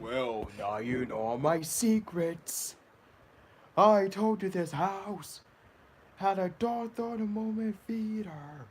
Well, now you know all my secrets. I told you this house had a dark on a moment feeder.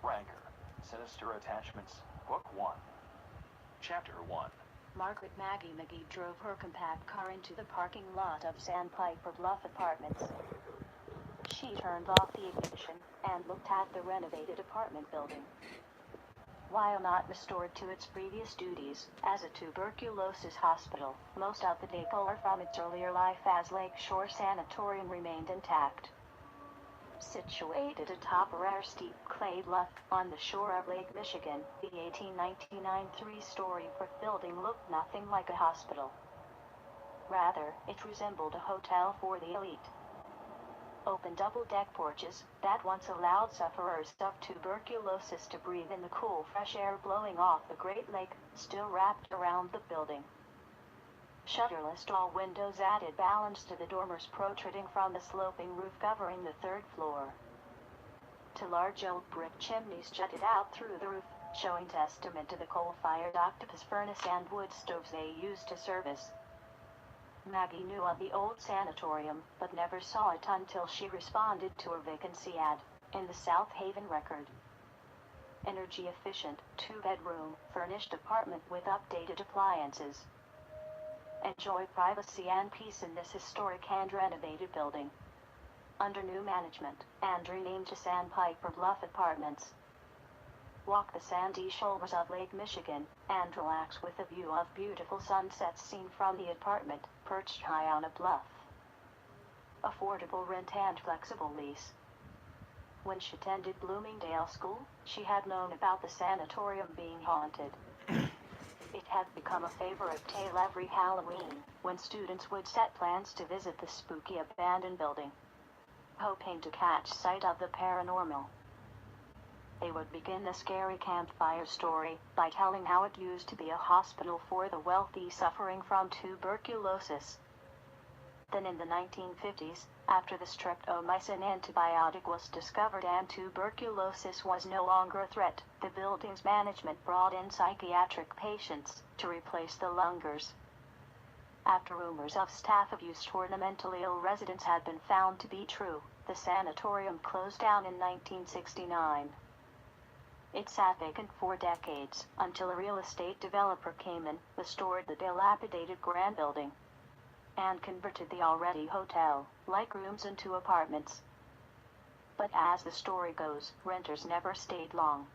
Ranker, Sinister Attachments, Book 1, Chapter 1. Margaret Maggie McGee drove her compact car into the parking lot of Sandpiper Bluff Apartments. She turned off the ignition and looked at the renovated apartment building. While not restored to its previous duties as a tuberculosis hospital, most of the decor from its earlier life as Lakeshore Sanatorium remained intact. Situated atop a rare steep clay bluff on the shore of Lake Michigan, the 1899 three-story brick building looked nothing like a hospital. Rather, it resembled a hotel for the elite. Open double-deck porches that once allowed sufferers of tuberculosis to breathe in the cool fresh air blowing off the Great Lake still wrapped around the building. Shutterless tall windows added balance to the dormers protruding from the sloping roof covering the third floor. Two large old brick chimneys jutted out through the roof, showing testament to the coal-fired octopus furnace and wood stoves they used to service. Maggie knew of the old sanatorium, but never saw it until she responded to a vacancy ad in the South Haven Record. Energy-efficient, two-bedroom, furnished apartment with updated appliances. Enjoy privacy and peace in this historic and renovated building. Under new management, and renamed to Sandpiper Bluff Apartments. Walk the sandy shoulders of Lake Michigan, and relax with a view of beautiful sunsets seen from the apartment, perched high on a bluff. Affordable rent and flexible lease. When she attended Bloomingdale School, she had known about the sanatorium being haunted. It had become a favorite tale every Halloween, when students would set plans to visit the spooky abandoned building, hoping to catch sight of the paranormal. They would begin the scary campfire story by telling how it used to be a hospital for the wealthy suffering from tuberculosis. Then in the 1950s, after the streptomycin antibiotic was discovered and tuberculosis was no longer a threat, the building's management brought in psychiatric patients to replace the lungers. After rumors of staff abuse toward the mentally ill residents had been found to be true, the sanatorium closed down in 1969. It sat vacant for decades, until a real estate developer came in, restored the dilapidated grand building, and converted the already hotel-like rooms into apartments. But as the story goes, renters never stayed long.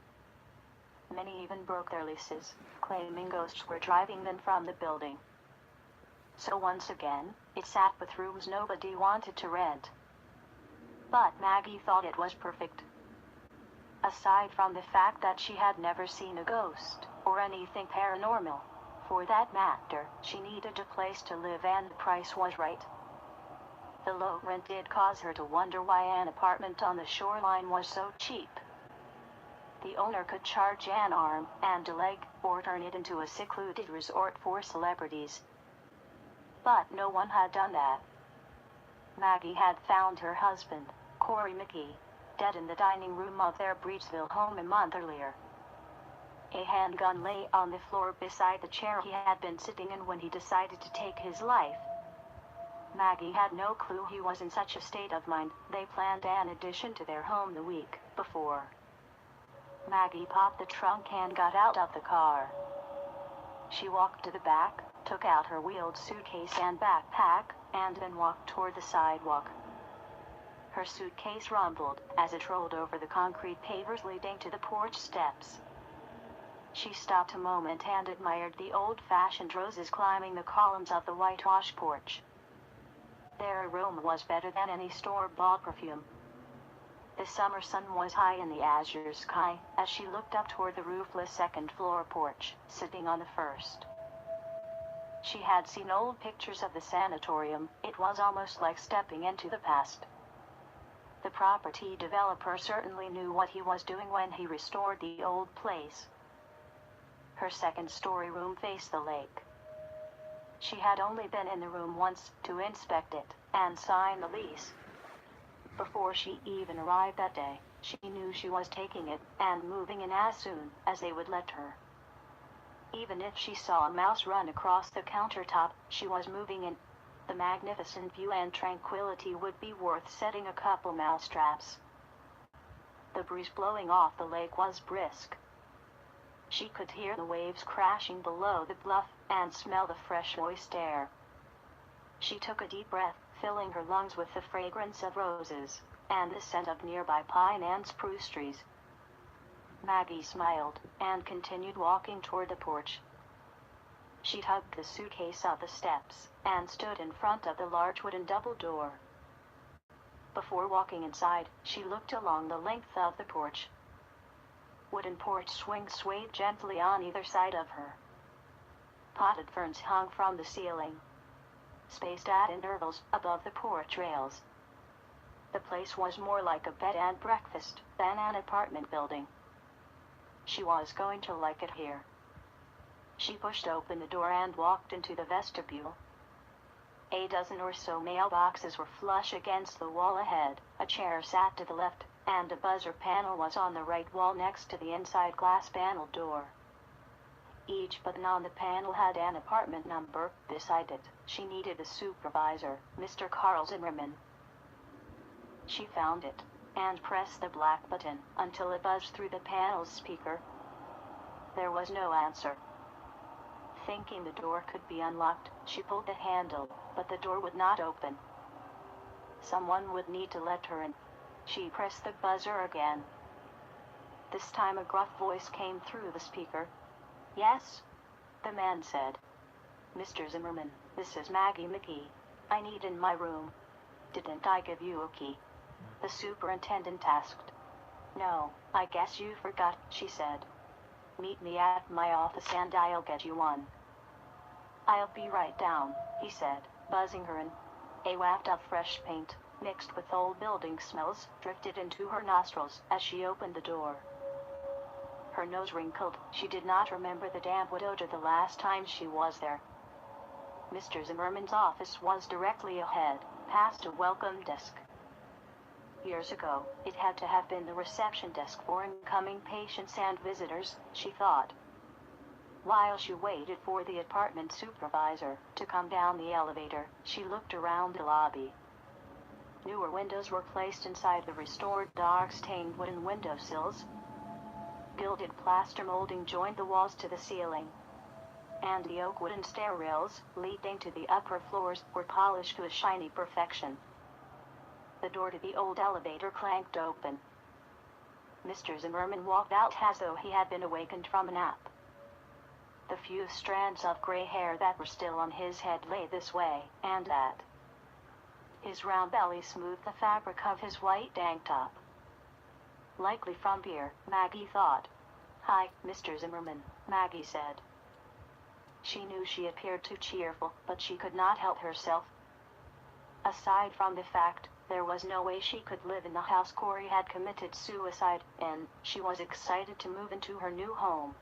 Many even broke their leases, claiming ghosts were driving them from the building. So once again, it sat with rooms nobody wanted to rent. But Maggie thought it was perfect. Aside from the fact that she had never seen a ghost, or anything paranormal. For that matter, she needed a place to live and the price was right. The low rent did cause her to wonder why an apartment on the shoreline was so cheap. The owner could charge an arm and a leg, or turn it into a secluded resort for celebrities. But no one had done that. Maggie had found her husband, Corey Mickey, dead in the dining room of their Breedsville home a month earlier. A handgun lay on the floor beside the chair he had been sitting in when he decided to take his life. Maggie had no clue he was in such a state of mind. They planned an addition to their home the week before. Maggie popped the trunk and got out of the car. She walked to the back, took out her wheeled suitcase and backpack, and then walked toward the sidewalk. Her suitcase rumbled as it rolled over the concrete pavers leading to the porch steps. She stopped a moment and admired the old-fashioned roses climbing the columns of the whitewashed porch. Their aroma was better than any store-bought perfume. The summer sun was high in the azure sky as she looked up toward the roofless second-floor porch, sitting on the first. She had seen old pictures of the sanatorium. It was almost like stepping into the past. The property developer certainly knew what he was doing when he restored the old place. Her second-story room faced the lake. She had only been in the room once to inspect it and sign the lease. Before she even arrived that day, she knew she was taking it and moving in as soon as they would let her. Even if she saw a mouse run across the countertop, she was moving in. The magnificent view and tranquility would be worth setting a couple mousetraps. The breeze blowing off the lake was brisk. She could hear the waves crashing below the bluff and smell the fresh moist air. She took a deep breath, filling her lungs with the fragrance of roses and the scent of nearby pine and spruce trees. Maggie smiled and continued walking toward the porch. She tugged the suitcase up the steps and stood in front of the large wooden double door. Before walking inside, she looked along the length of the porch. Wooden porch swings swayed gently on either side of her. Potted ferns hung from the ceiling, spaced at intervals above the porch rails. The place was more like a bed and breakfast than an apartment building. She was going to like it here. She pushed open the door and walked into the vestibule. A dozen or so mailboxes were flush against the wall ahead. A chair sat to the left, and a buzzer panel was on the right wall next to the inside glass panel door. Each button on the panel had an apartment number beside it. She needed a supervisor, Mr. Carl Zimmerman. She found it and pressed the black button until it buzzed through the panel's speaker. There was no answer. Thinking the door could be unlocked, she pulled the handle, but the door would not open. Someone would need to let her in. She pressed the buzzer again. This time a gruff voice came through the speaker. "Yes?" the man said. "Mr. Zimmerman, this is Maggie Mickey. I need in my room." "Didn't I give you a key?" the superintendent asked. "No, I guess you forgot," she said. "Meet me at my office and I'll get you one." "I'll be right down," he said, buzzing her in. A waft of fresh paint, mixed with old building smells, drifted into her nostrils as she opened the door. Her nose wrinkled. She did not remember the damp wood odor the last time she was there. Mr. Zimmerman's office was directly ahead, past a welcome desk. Years ago, it had to have been the reception desk for incoming patients and visitors, she thought. While she waited for the apartment supervisor to come down the elevator, she looked around the lobby. Newer windows were placed inside the restored dark-stained wooden windowsills. Gilded plaster molding joined the walls to the ceiling, and the oak wooden stair rails leading to the upper floors were polished to a shiny perfection. The door to the old elevator clanked open. Mr. Zimmerman walked out as though he had been awakened from a nap. The few strands of gray hair that were still on his head lay this way and that. His round belly smoothed the fabric of his white tank top. Likely from beer, Maggie thought. "Hi, Mr. Zimmerman," Maggie said. She knew she appeared too cheerful, but she could not help herself. Aside from the fact there was no way she could live in the house Corey had committed suicide in, she was excited to move into her new home.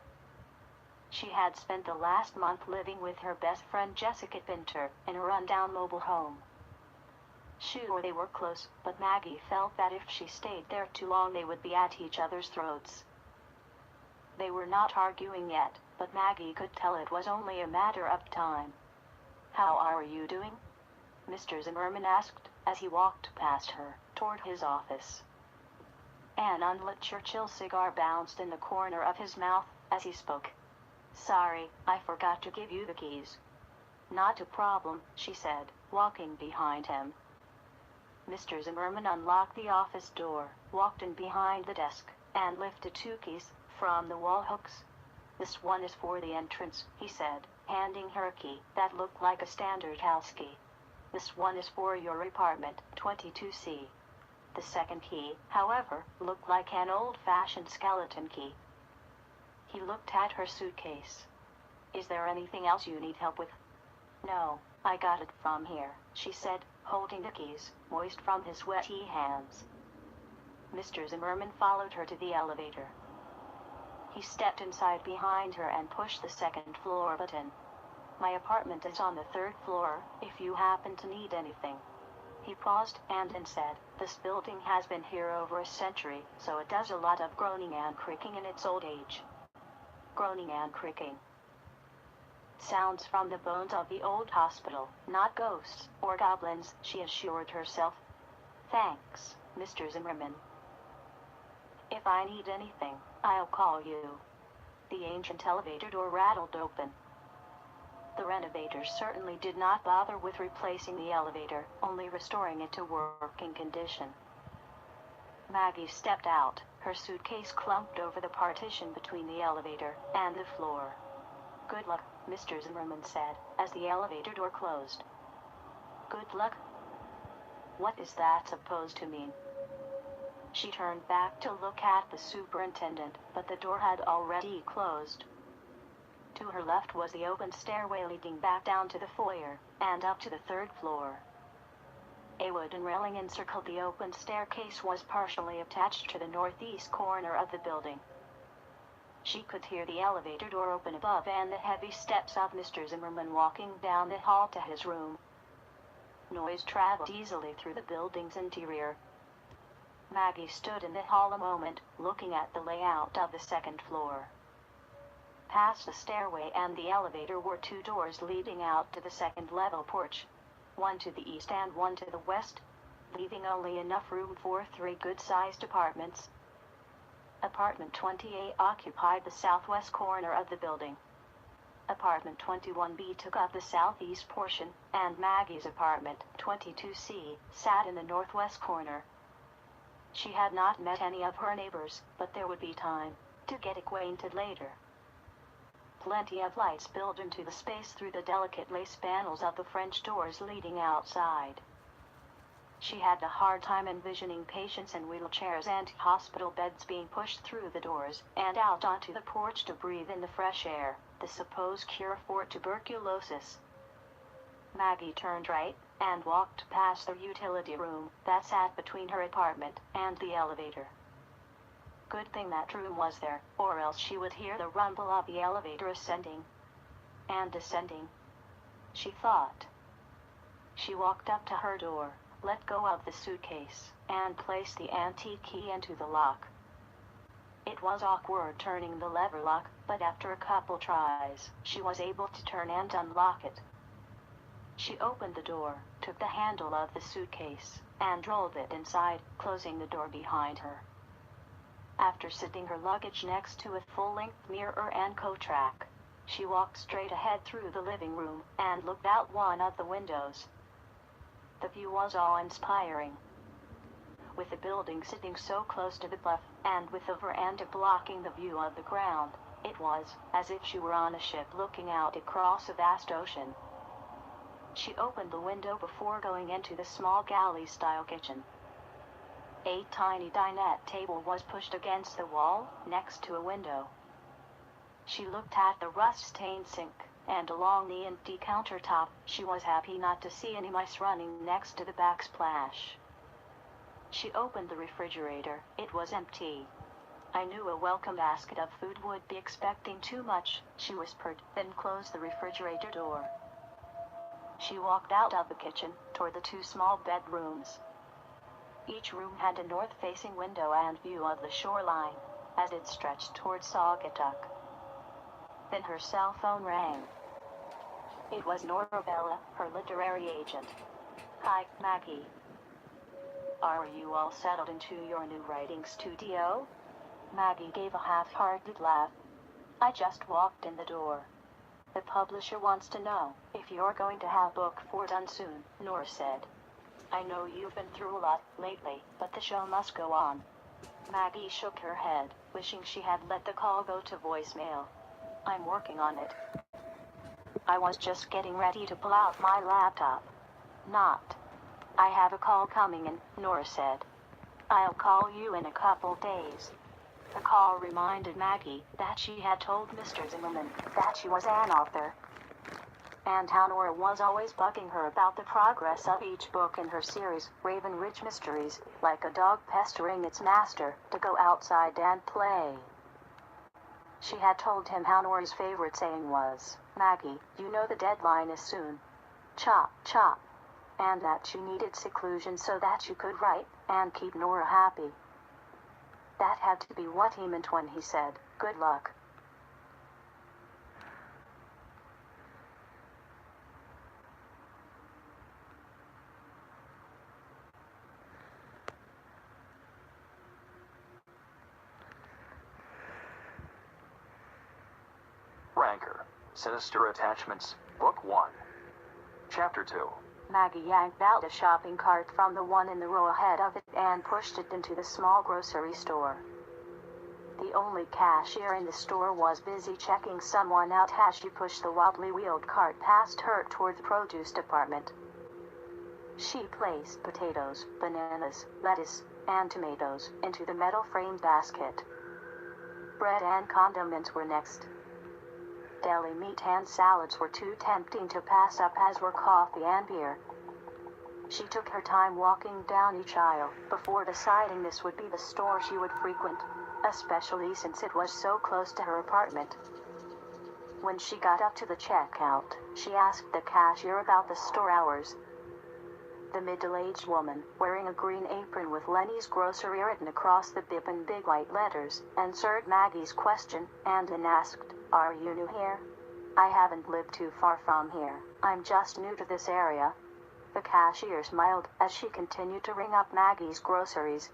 She had spent the last month living with her best friend Jessica Pinter in a rundown mobile home. Sure, they were close, but Maggie felt that if she stayed there too long they would be at each other's throats. They were not arguing yet, but Maggie could tell it was only a matter of time. "How are you doing?" Mr. Zimmerman asked, as he walked past her, toward his office. An unlit Churchill cigar bounced in the corner of his mouth as he spoke. "Sorry, I forgot to give you the keys." "Not a problem," she said, walking behind him. Mr. Zimmerman unlocked the office door, walked in behind the desk, and lifted 2 keys from the wall hooks. "This one is for the entrance," he said, handing her a key that looked like a standard house key. "This one is for your apartment, 22C. The second key, however, looked like an old-fashioned skeleton key." He looked at her suitcase. "Is there anything else you need help with?" "No, I got it from here," she said, holding the keys, moist from his sweaty hands. Mr. Zimmerman followed her to the elevator. He stepped inside behind her and pushed the second floor button. "My apartment is on the 3rd floor, if you happen to need anything." He paused and then said, "This building has been here over a century, so it does a lot of groaning and creaking in its old age." Groaning and creaking. "Sounds from the bones of the old hospital, not ghosts or goblins," she assured herself. "Thanks, Mr. Zimmerman. If I need anything, I'll call you." The ancient elevator door rattled open. The renovators certainly did not bother with replacing the elevator, only restoring it to working condition. Maggie stepped out, her suitcase clumped over the partition between the elevator and the floor. "Good luck," Mr. Zimmerman said, as the elevator door closed. "Good luck? What is that supposed to mean?" She turned back to look at the superintendent, but the door had already closed. To her left was the open stairway leading back down to the foyer, and up to the 3rd floor. A wooden railing encircled the open staircase was partially attached to the northeast corner of the building. She could hear the elevator door open above and the heavy steps of Mr. Zimmerman walking down the hall to his room. Noise traveled easily through the building's interior. Maggie stood in the hall a moment, looking at the layout of the 2nd floor. Past the stairway and the elevator were 2 doors leading out to the 2nd-level porch, one to the east and one to the west, leaving only enough room for 3 good-sized apartments. Apartment 20A occupied the southwest corner of the building. Apartment 21B took up the southeast portion, and Maggie's apartment, 22C, sat in the northwest corner. She had not met any of her neighbors, but there would be time to get acquainted later. Plenty of light spilled into the space through the delicate lace panels of the French doors leading outside. She had a hard time envisioning patients in wheelchairs and hospital beds being pushed through the doors and out onto the porch to breathe in the fresh air, the supposed cure for tuberculosis. Maggie turned right and walked past the utility room that sat between her apartment and the elevator. Good thing that room was there, or else she would hear the rumble of the elevator ascending and descending, she thought. She walked up to her door, let go of the suitcase, and placed the antique key into the lock. It was awkward turning the lever lock, but after a couple tries, she was able to turn and unlock it. She opened the door, took the handle of the suitcase, and rolled it inside, closing the door behind her. After sitting her luggage next to a full-length mirror and coat rack, she walked straight ahead through the living room and looked out one of the windows. The view was awe-inspiring. With the building sitting so close to the bluff, and with the veranda blocking the view of the ground, it was as if she were on a ship looking out across a vast ocean. She opened the window before going into the small galley-style kitchen. A tiny dinette table was pushed against the wall, next to a window. She looked at the rust-stained sink, and along the empty countertop, she was happy not to see any mice running next to the backsplash. She opened the refrigerator. It was empty. I knew a welcome basket of food would be expecting too much, she whispered, then closed the refrigerator door. She walked out of the kitchen, toward the two small bedrooms. Each room had a north-facing window and view of the shoreline, as it stretched toward Saugatuck. Then her cell phone rang. It was Norabella, her literary agent. "Hi, Maggie. Are you all settled into your new writing studio?" Maggie gave a half-hearted laugh. "I just walked in the door. The publisher wants to know if you're going to have book 4 done soon," Nora said. "I know you've been through a lot lately, but the show must go on." Maggie shook her head, wishing she had let the call go to voicemail. "I'm working on it. I was just getting ready to pull out my laptop." "Not. I have a call coming in," Nora said. "I'll call you in a couple days." The call reminded Maggie that she had told Mr. Zimmerman that she was an author, and how Nora was always bugging her about the progress of each book in her series, Raven Ridge Mysteries, like a dog pestering its master to go outside and play. She had told him how Nora's favorite saying was, "Maggie, you know the deadline is soon. Chop, chop," and that she needed seclusion so that she could write and keep Nora happy. That had to be what he meant when he said, "Good luck." Ranker, Sinister Attachments, Book 1. Chapter 2. Maggie yanked out a shopping cart from the one in the row ahead of it and pushed it into the small grocery store. The only cashier in the store was busy checking someone out as she pushed the wobbly wheeled cart past her toward the produce department. She placed potatoes, bananas, lettuce, and tomatoes into the metal frame basket. Bread and condiments were next. Deli meat and salads were too tempting to pass up, as were coffee and beer. She took her time walking down each aisle before deciding this would be the store she would frequent, especially since it was so close to her apartment. When she got up to the checkout, she asked the cashier about the store hours. The middle-aged woman, wearing a green apron with Lenny's Grocery written across the bib in big white letters, answered Maggie's question and then asked, "Are you new here?" "I haven't lived too far from here. I'm just new to this area." The cashier smiled as she continued to ring up Maggie's groceries.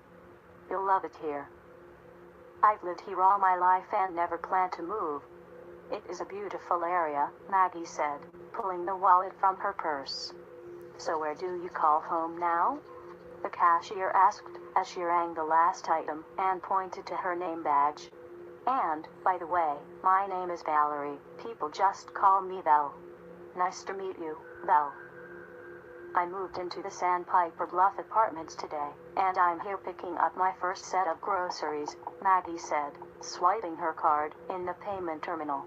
"You'll love it here. I've lived here all my life and never plan to move." "It is a beautiful area," Maggie said, pulling the wallet from her purse. "So where do you call home now?" the cashier asked as she rang the last item and pointed to her name badge. "And, by the way, my name is Valerie. People just call me Val." "Nice to meet you, Val. I moved into the Sandpiper Bluff apartments today, and I'm here picking up my first set of groceries," Maggie said, swiping her card in the payment terminal.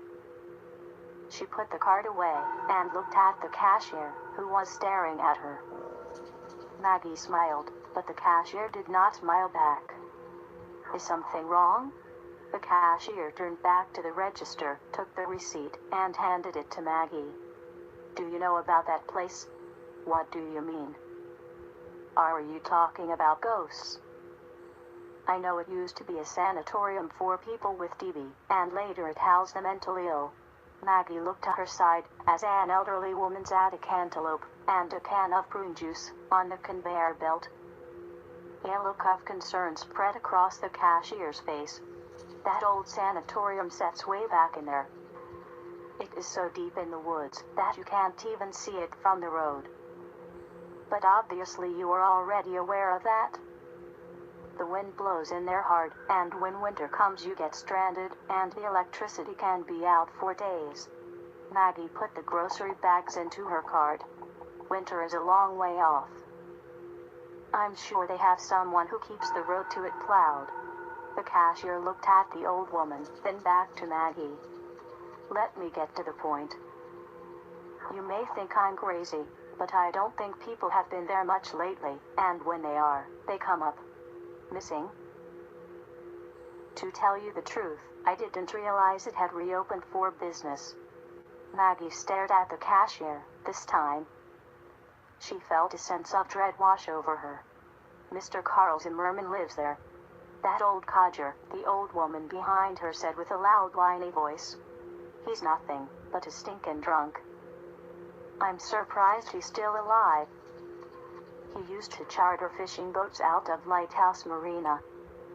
She put the card away and looked at the cashier, who was staring at her. Maggie smiled, but the cashier did not smile back. "Is something wrong?" The cashier turned back to the register, took the receipt, and handed it to Maggie. "Do you know about that place?" "What do you mean?" "Are you talking about ghosts?" "I know it used to be a sanatorium for people with TB, and later it housed the mentally ill." Maggie looked to her side as an elderly woman sat a cantaloupe and a can of prune juice on the conveyor belt. A look of concern spread across the cashier's face. "That old sanatorium sets way back in there. It is so deep in the woods that you can't even see it from the road." "But obviously you are already aware of that." "The wind blows in there hard, and when winter comes you get stranded, and the electricity can be out for days." Maggie put the grocery bags into her cart. "Winter is a long way off." "I'm sure they have someone who keeps the road to it plowed." The cashier looked at the old woman, then back to Maggie. "Let me get to the point. You may think I'm crazy, but I don't think people have been there much lately, and when they are, they come up missing. To tell you the truth, I didn't realize it had reopened for business. Maggie stared at the cashier. This time, she felt a sense of dread wash over her. Mr. Carl Zimmerman lives there. That old codger, the old woman behind her said with a loud whiny voice. He's nothing but a stinkin' drunk. I'm surprised he's still alive. He used to charter fishing boats out of Lighthouse Marina.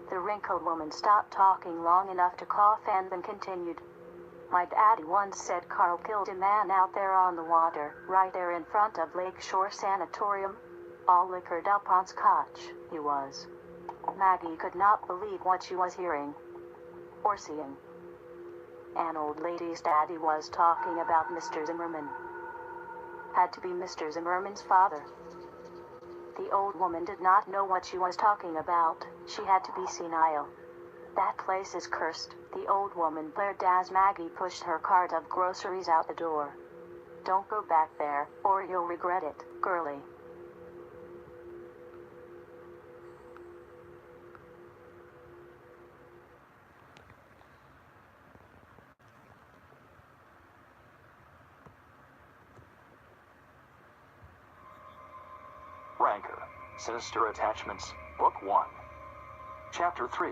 The wrinkled woman stopped talking long enough to cough and then continued. My daddy once said Carl killed a man out there on the water, right there in front of Lakeshore Sanatorium. All liquored up on scotch, he was. Maggie could not believe what she was hearing. Or seeing. An old lady's daddy was talking about Mr. Zimmerman. Had to be Mr. Zimmerman's father. The old woman did not know what she was talking about. She had to be senile. That place is cursed, the old woman blared as Maggie pushed her cart of groceries out the door. Don't go back there, or you'll regret it, girlie. Ranker, Sinister Attachments, Book 1. Chapter 3.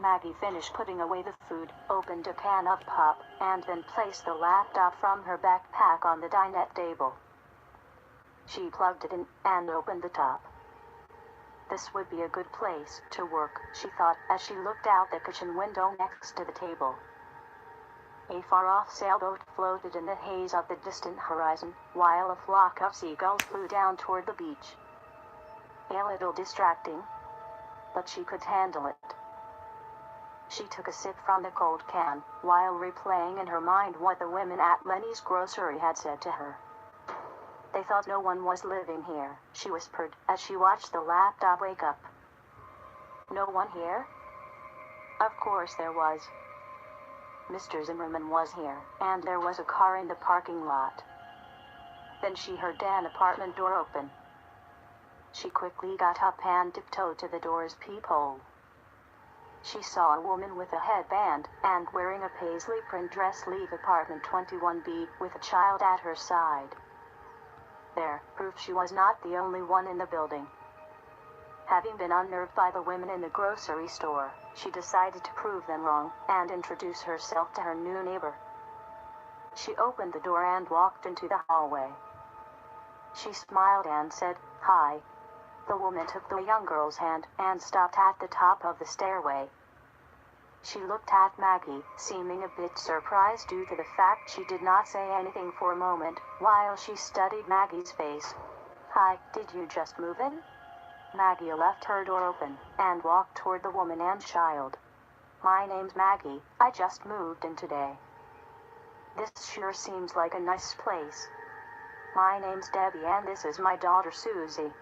Maggie finished putting away the food, opened a can of pop, and then placed the laptop from her backpack on the dinette table. She plugged it in and opened the top. This would be a good place to work, she thought, as she looked out the kitchen window next to the table. A far-off sailboat floated in the haze of the distant horizon, while a flock of seagulls flew down toward the beach. A little distracting, but she could handle it. She took a sip from the cold can, while replaying in her mind what the women at Lenny's grocery had said to her. They thought no one was living here, she whispered, as she watched the laptop wake up. No one here? Of course there was. Mr. Zimmerman was here, and there was a car in the parking lot. Then she heard an apartment door open. She quickly got up and tiptoed to the door's peephole. She saw a woman with a headband and wearing a paisley print dress leave apartment 21B with a child at her side. There, proof she was not the only one in the building. Having been unnerved by the women in the grocery store, she decided to prove them wrong and introduce herself to her new neighbor. She opened the door and walked into the hallway. She smiled and said, "Hi." The woman took the young girl's hand and stopped at the top of the stairway. She looked at Maggie, seeming a bit surprised due to the fact she did not say anything for a moment, while she studied Maggie's face. "Hi, did you just move in?" Maggie left her door open and walked toward the woman and child. "My name's Maggie, I just moved in today. This sure seems like a nice place. My name's Debbie and this is my daughter Susie."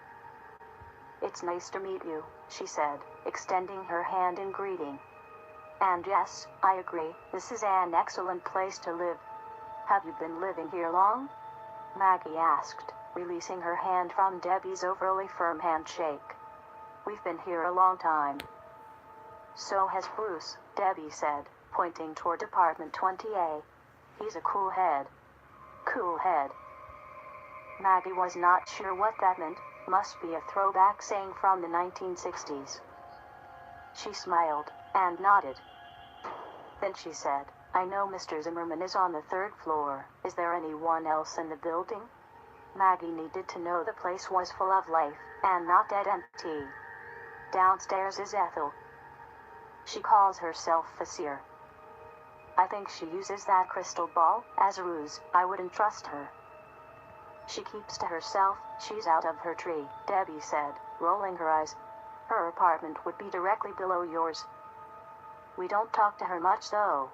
"It's nice to meet you," she said, extending her hand in greeting. "And yes, I agree, this is an excellent place to live. Have you been living here long?" Maggie asked, releasing her hand from Debbie's overly firm handshake. "We've been here a long time." "So has Bruce," Debbie said, pointing toward apartment 20A. "He's a cool head." Cool head. Maggie was not sure what that meant. Must be a throwback saying from the 1960s. She smiled and nodded. Then she said, "I know Mr. Zimmerman is on the 3rd floor. Is there anyone else in the building?" Maggie needed to know the place was full of life and not dead empty. "Downstairs is Ethel. She calls herself the seer. I think she uses that crystal ball as a ruse. I wouldn't trust her. She keeps to herself, she's out of her tree," Debbie said, rolling her eyes. "Her apartment would be directly below yours. We don't talk to her much though."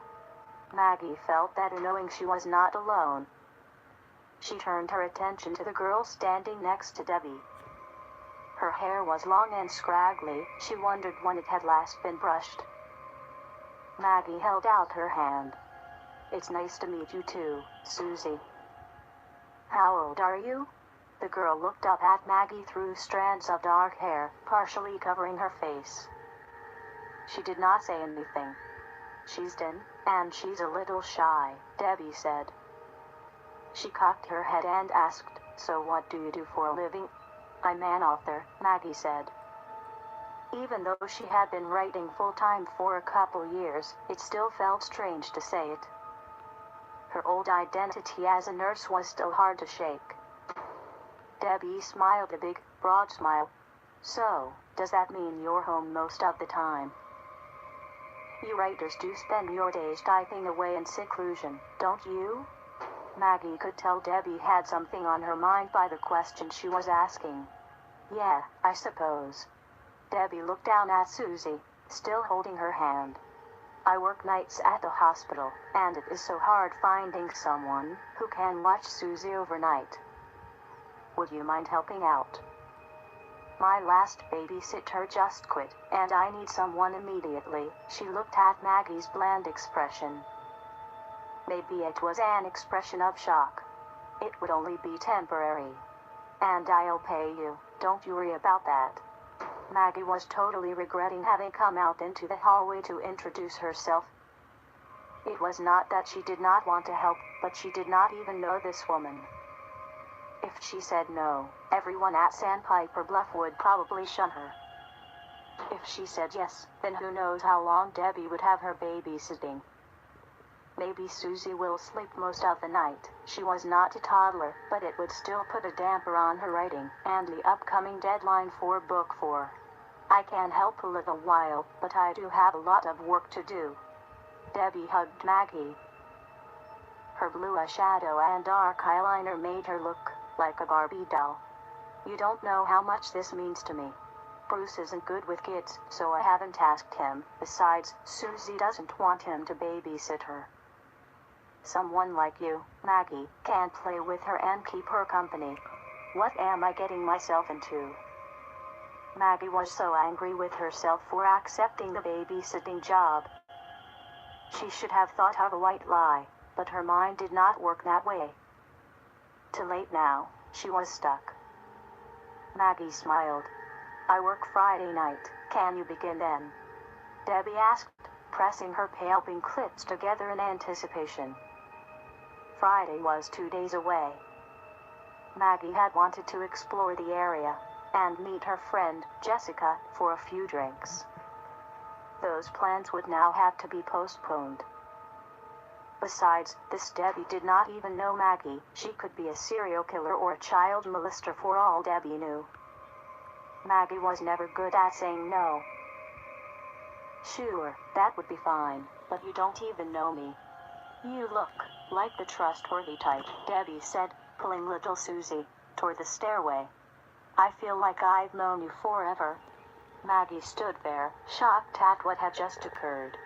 Maggie felt better knowing she was not alone. She turned her attention to the girl standing next to Debbie. Her hair was long and scraggly, she wondered when it had last been brushed. Maggie held out her hand. "It's nice to meet you too, Susie." How old are you? The girl looked up at Maggie through strands of dark hair, partially covering her face. She did not say anything. She's 10, and she's a little shy, Debbie said. She cocked her head and asked, so what do you do for a living? I'm an author, Maggie said. Even though she had been writing full-time for a couple years, it still felt strange to say it. Her old identity as a nurse was still hard to shake. Debbie smiled a big, broad smile. So, does that mean you're home most of the time? You writers do spend your days typing away in seclusion, don't you? Maggie could tell Debbie had something on her mind by the question she was asking. Yeah, I suppose. Debbie looked down at Susie, still holding her hand. I work nights at the hospital, and it is so hard finding someone who can watch Susie overnight. Would you mind helping out? My last babysitter just quit, and I need someone immediately. She looked at Maggie's bland expression. Maybe it was an expression of shock. It would only be temporary. And I'll pay you, don't you worry about that. Maggie was totally regretting having come out into the hallway to introduce herself. It was not that she did not want to help, but she did not even know this woman. If she said no, everyone at Sandpiper Bluff would probably shun her. If she said yes, then who knows how long Debbie would have her babysitting. Maybe Susie will sleep most of the night. She was not a toddler, but it would still put a damper on her writing and the upcoming deadline for book 4. I can help a little while, but I do have a lot of work to do. Debbie hugged Maggie. Her blue eyeshadow and dark eyeliner made her look like a Barbie doll. You don't know how much this means to me. Bruce isn't good with kids, so I haven't asked him. Besides, Susie doesn't want him to babysit her. Someone like you, Maggie, can play with her and keep her company. What am I getting myself into? Maggie was so angry with herself for accepting the babysitting job. She should have thought of a white lie, but her mind did not work that way. Too late now, she was stuck. Maggie smiled. I work Friday night, can you begin then? Debbie asked, pressing her pale pink lips together in anticipation. Friday was 2 days away. Maggie had wanted to explore the area and meet her friend, Jessica, for a few drinks. Those plans would now have to be postponed. Besides, this Debbie did not even know Maggie. She could be a serial killer or a child molester for all Debbie knew. Maggie was never good at saying no. Sure, that would be fine, but you don't even know me. You look like the trustworthy type, Debbie said, pulling little Susie toward the stairway. I feel like I've known you forever. Maggie stood there, shocked at what had just occurred.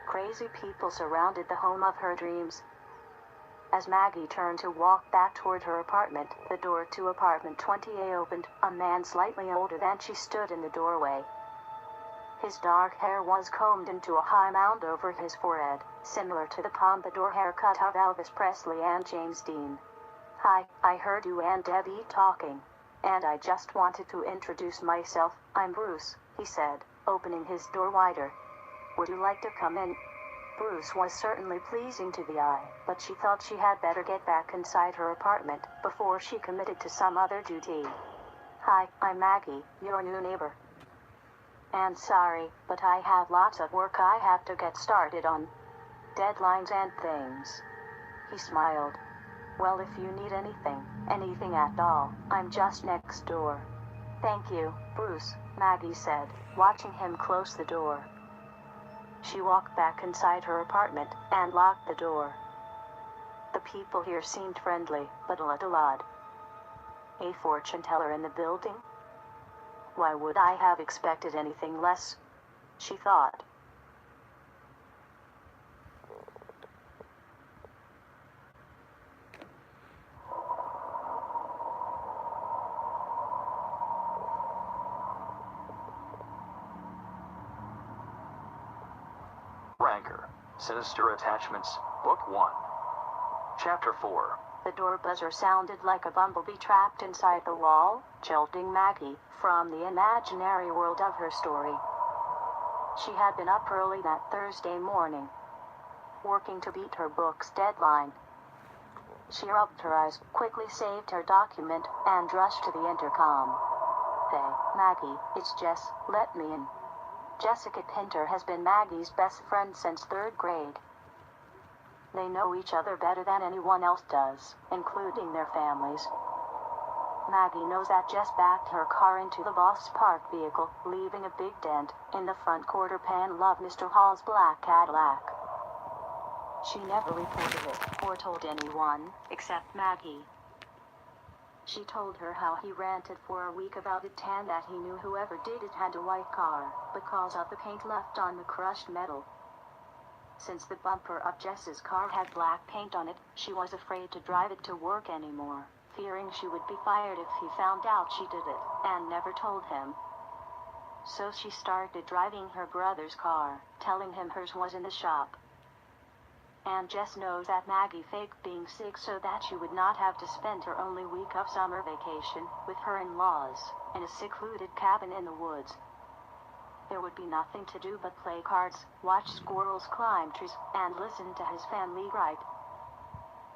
Crazy people surrounded the home of her dreams. As Maggie turned to walk back toward her apartment, the door to apartment 20A opened. A man slightly older than she stood in the doorway. His dark hair was combed into a high mound over his forehead, similar to the pompadour haircut of Elvis Presley and James Dean. Hi, I heard you and Debbie talking, and I just wanted to introduce myself. I'm Bruce, he said, opening his door wider. Would you like to come in? Bruce was certainly pleasing to the eye, but she thought she had better get back inside her apartment before she committed to some other duty. Hi, I'm Maggie, your new neighbor. And sorry, but I have lots of work I have to get started on. Deadlines and things. He smiled. Well, if you need anything at all, I'm just next door. Thank you, Bruce, Maggie said, watching him close the door. She walked back inside her apartment and locked the door. The people here seemed friendly, but a little odd. A fortune teller in the building? Why would I have expected anything less? She thought. Ranker, Sinister Attachments, Book 1. Chapter 4, The door buzzer sounded like a bumblebee trapped inside the wall, jolting Maggie from the imaginary world of her story. She had been up early that Thursday morning, working to beat her book's deadline. She rubbed her eyes, quickly saved her document, and rushed to the intercom. "Hey, Maggie, it's Jess, let me in." Jessica Pinter has been Maggie's best friend since 3rd grade. They know each other better than anyone else does, including their families. Maggie knows that Jess backed her car into the boss parked vehicle, leaving a big dent in the front quarter panel of Mr. Hall's black Cadillac. She never reported it, or told anyone, except Maggie. She told her how he ranted for a week about it and that he knew whoever did it had a white car, because of the paint left on the crushed metal. Since the bumper of Jess's car had black paint on it, she was afraid to drive it to work anymore, fearing she would be fired if he found out she did it, and never told him. So she started driving her brother's car, telling him hers was in the shop. And Jess knows that Maggie faked being sick so that she would not have to spend her only week of summer vacation with her in-laws in a secluded cabin in the woods. There would be nothing to do but play cards, watch squirrels climb trees, and listen to his family gripe.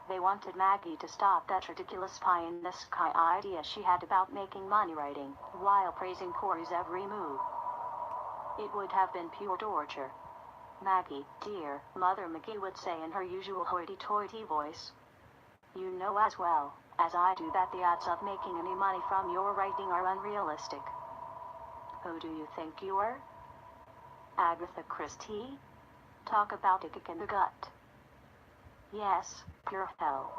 They wanted Maggie to stop that ridiculous pie-in-the-sky idea she had about making money writing, while praising Corey's every move. It would have been pure torture. "Maggie, dear," Mother McGee would say in her usual hoity-toity voice. "You know as well as I do that the odds of making any money from your writing are unrealistic." "Who do you think you are? Agatha Christie? Talk about a kick in the gut." "Yes, pure hell."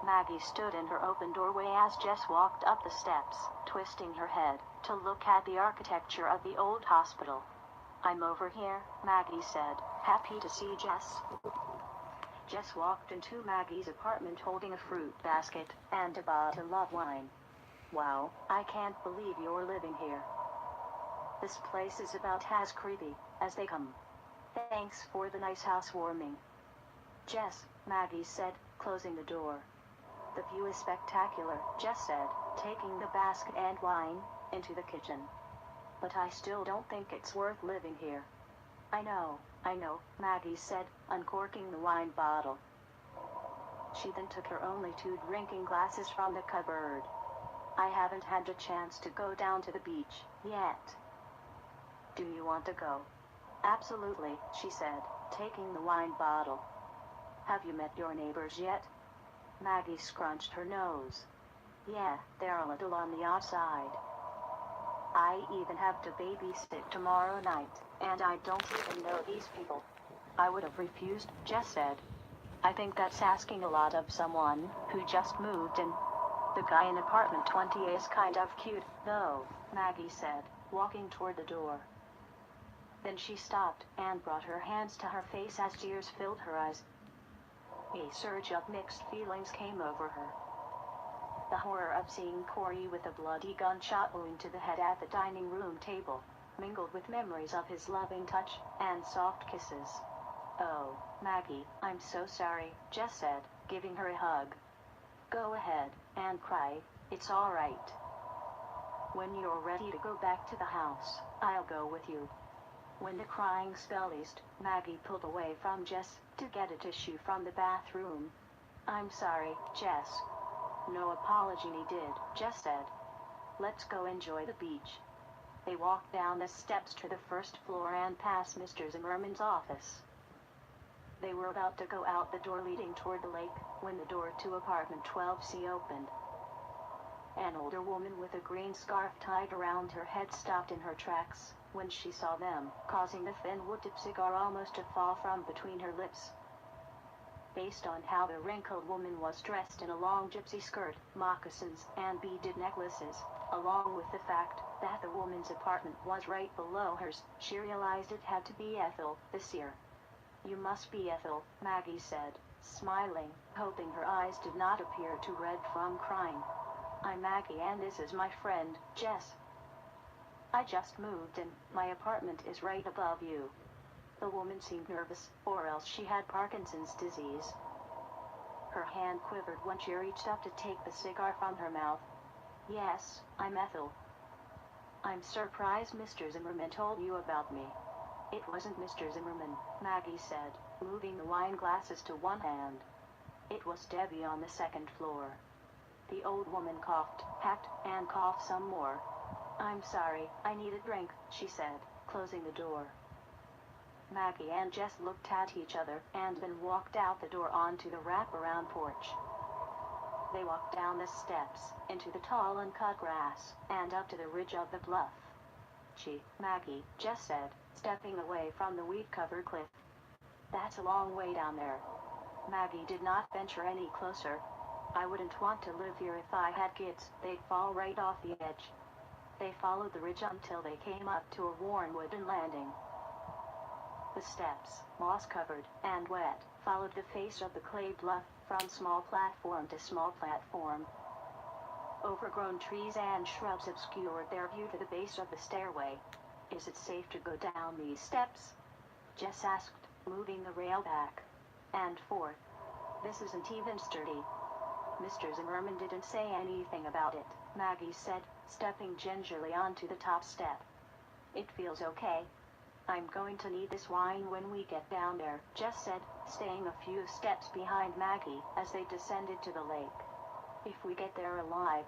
Maggie stood in her open doorway as Jess walked up the steps, twisting her head to look at the architecture of the old hospital. "I'm over here," Maggie said, happy to see Jess. Jess walked into Maggie's apartment holding a fruit basket and a bottle of wine. "Wow, I can't believe you're living here. This place is about as creepy as they come. Thanks for the nice housewarming." "Jess," Maggie said, closing the door. "The view is spectacular," Jess said, taking the basket and wine into the kitchen. "But I still don't think it's worth living here." I know, Maggie said, uncorking the wine bottle. She then took her only 2 drinking glasses from the cupboard. "I haven't had a chance to go down to the beach yet. Do you want to go?" "Absolutely," she said, taking the wine bottle. "Have you met your neighbors yet?" Maggie scrunched her nose. "Yeah, they're a little on the outside. I even have to babysit tomorrow night, and I don't even know these people." "I would have refused," Jess said. "I think that's asking a lot of someone who just moved in." "The guy in apartment 20 is kind of cute, though," Maggie said, walking toward the door. Then she stopped and brought her hands to her face as tears filled her eyes. A surge of mixed feelings came over her. The horror of seeing Corey with a bloody gunshot wound to the head at the dining room table, mingled with memories of his loving touch and soft kisses. "Oh, Maggie, I'm so sorry," Jess said, giving her a hug. "Go ahead and cry, it's all right. When you're ready to go back to the house, I'll go with you." When the crying spell eased, Maggie pulled away from Jess to get a tissue from the bathroom. "I'm sorry, Jess." "No apology needed," Jess said. "Let's go enjoy the beach." They walked down the steps to the first floor and past Mr. Zimmerman's office. They were about to go out the door leading toward the lake when the door to apartment 12C opened. An older woman with a green scarf tied around her head stopped in her tracks when she saw them, causing the thin wood-tip cigar almost to fall from between her lips. Based on how the wrinkled woman was dressed in a long gypsy skirt, moccasins, and beaded necklaces, along with the fact that the woman's apartment was right below hers, she realized it had to be Ethel, the seer. "You must be Ethel," Maggie said, smiling, hoping her eyes did not appear too red from crying. "I'm Maggie and this is my friend, Jess. I just moved and my apartment is right above you." The woman seemed nervous, or else she had Parkinson's disease. Her hand quivered when she reached up to take the cigar from her mouth. Yes, I'm Ethel. I'm surprised Mr. Zimmerman told you about me. It wasn't Mr. Zimmerman, Maggie said, moving the wine glasses to one hand. It was Debbie on the second floor. The old woman coughed, hacked, and coughed some more. I'm sorry, I need a drink, she said, closing the door. Maggie and Jess looked at each other and then walked out the door onto the wraparound porch. They walked down the steps, into the tall uncut grass, and up to the ridge of the bluff. Maggie, Jess said, stepping away from the weed-covered cliff. That's a long way down there. Maggie did not venture any closer. I wouldn't want to live here if I had kids, they'd fall right off the edge. They followed the ridge until they came up to a worn wooden landing. The steps, moss-covered and wet, followed the face of the clay bluff from small platform to small platform. Overgrown trees and shrubs obscured their view to the base of the stairway. Is it safe to go down these steps? Jess asked, moving the rail back and forth. This isn't even sturdy. Mr. Zimmerman didn't say anything about it, Maggie said, stepping gingerly onto the top step. It feels okay. I'm going to need this wine when we get down there, Jess said, staying a few steps behind Maggie as they descended to the lake. If we get there alive.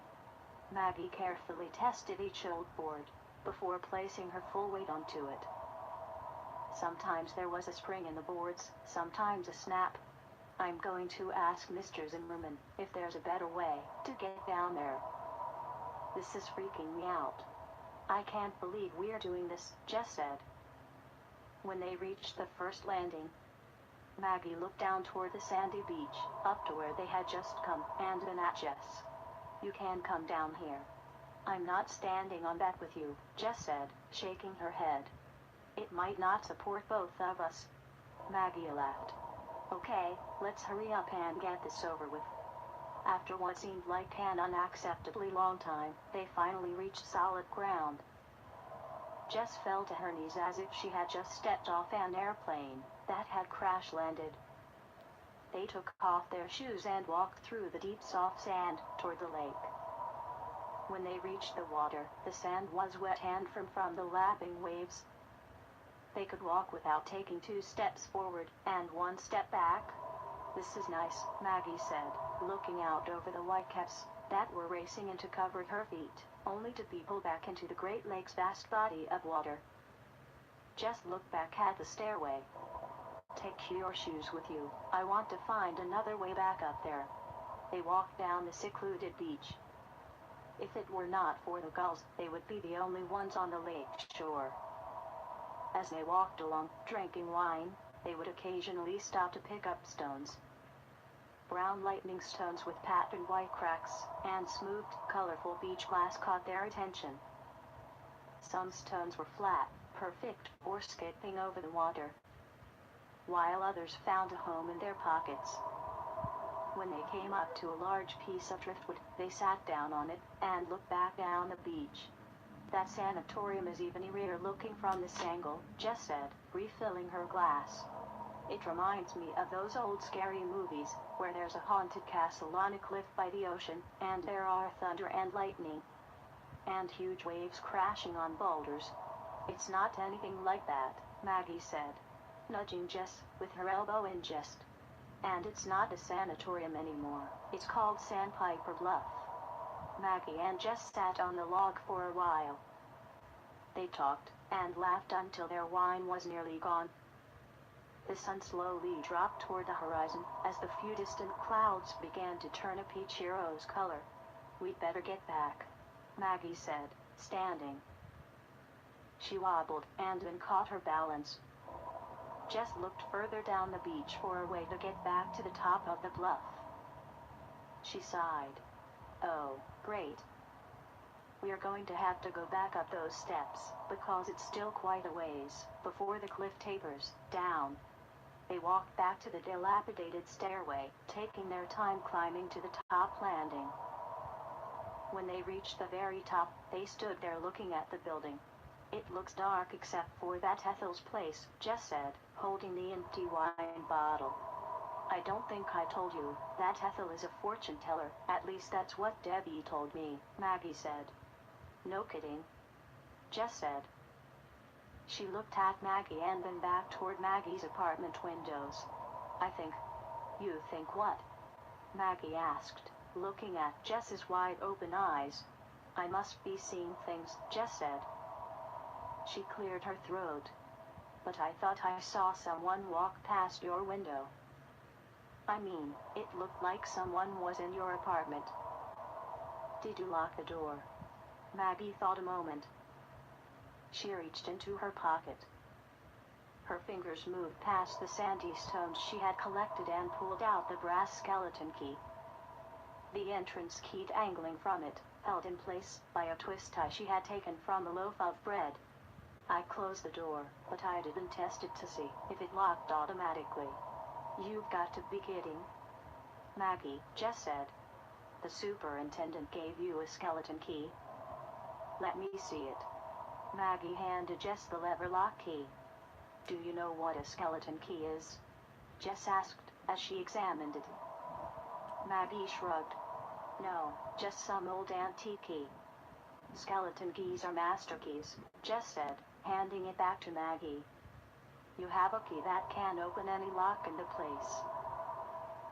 Maggie carefully tested each old board before placing her full weight onto it. Sometimes there was a spring in the boards, sometimes a snap. I'm going to ask Mr. Zimmerman if there's a better way to get down there. This is freaking me out. I can't believe we're doing this, Jess said. When they reached the first landing, Maggie looked down toward the sandy beach, up to where they had just come, and then at Jess. You can come down here. I'm not standing on that with you, Jess said, shaking her head. It might not support both of us. Maggie laughed. Okay, let's hurry up and get this over with. After what seemed like an unacceptably long time, they finally reached solid ground. Jess fell to her knees as if she had just stepped off an airplane that had crash-landed. They took off their shoes and walked through the deep soft sand toward the lake. When they reached the water, the sand was wet and firm from the lapping waves. They could walk without taking 2 steps forward and 1 step back. This is nice, Maggie said, looking out over the whitecaps that were racing in to cover her feet, only to be pulled back into the Great Lake's vast body of water. Jess looked back at the stairway. Take your shoes with you. I want to find another way back up there. They walked down the secluded beach. If it were not for the gulls, they would be the only ones on the lake shore. As they walked along, drinking wine, they would occasionally stop to pick up stones. Brown lightning stones with patterned white cracks and smoothed, colorful beach glass caught their attention. Some stones were flat, perfect for skipping over the water, while others found a home in their pockets. When they came up to a large piece of driftwood, they sat down on it and looked back down the beach. That sanatorium is even eerie looking from this angle, Jess said, refilling her glass. It reminds me of those old scary movies, where there's a haunted castle on a cliff by the ocean, and there are thunder and lightning, and huge waves crashing on boulders. It's not anything like that, Maggie said, nudging Jess with her elbow in jest. And it's not a sanatorium anymore, it's called Sandpiper Bluff. Maggie and Jess sat on the log for a while. They talked and laughed until their wine was nearly gone. The sun slowly dropped toward the horizon as the few distant clouds began to turn a peachy rose color. We'd better get back, Maggie said, standing. She wobbled and then caught her balance. Jess looked further down the beach for a way to get back to the top of the bluff. She sighed. Oh, great. We are going to have to go back up those steps, because it's still quite a ways before the cliff tapers down. They walked back to the dilapidated stairway, taking their time climbing to the top landing. When they reached the very top, they stood there looking at the building. It looks dark except for that Ethel's place, Jess said, holding the empty wine bottle. I don't think I told you that Ethel is a fortune teller. At least that's what Debbie told me, Maggie said. No kidding, Jess said. She looked at Maggie and then back toward Maggie's apartment windows. I think. You think what? Maggie asked, looking at Jess's wide-open eyes. I must be seeing things, Jess said. She cleared her throat. But I thought I saw someone walk past your window. I mean, it looked like someone was in your apartment. Did you lock the door? Maggie thought a moment. She reached into her pocket. Her fingers moved past the sandy stones she had collected and pulled out the brass skeleton key. The entrance key dangling from it, held in place by a twist tie she had taken from a loaf of bread. I closed the door, but I didn't test it to see if it locked automatically. You've got to be kidding. Maggie, Jess said. The superintendent gave you a skeleton key. Let me see it. Maggie handed Jess the lever lock key. Do you know what a skeleton key is? Jess asked, as she examined it. Maggie shrugged. No, just some old antique key. Skeleton keys are master keys, Jess said, handing it back to Maggie. You have a key that can open any lock in the place.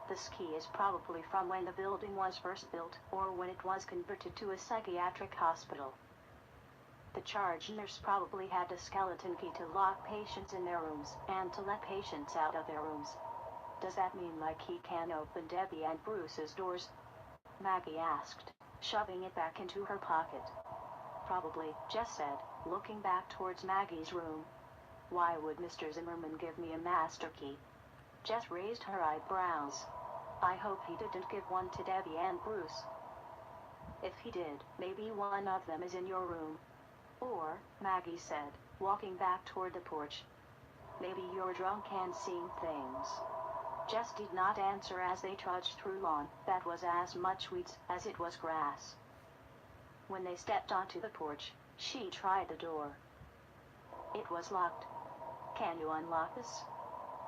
This key is probably from when the building was first built, or when it was converted to a psychiatric hospital. The charge nurse probably had a skeleton key to lock patients in their rooms, and to let patients out of their rooms. Does that mean like he can open Debbie and Bruce's doors? Maggie asked, shoving it back into her pocket. Probably, Jess said, looking back towards Maggie's room. Why would Mr. Zimmerman give me a master key? Jess raised her eyebrows. I hope he didn't give one to Debbie and Bruce. If he did, maybe one of them is in your room. Or, Maggie said, walking back toward the porch. Maybe you're drunk and seeing things. Jess did not answer as they trudged through lawn that was as much weeds as it was grass. When they stepped onto the porch, she tried the door. It was locked. Can you unlock this?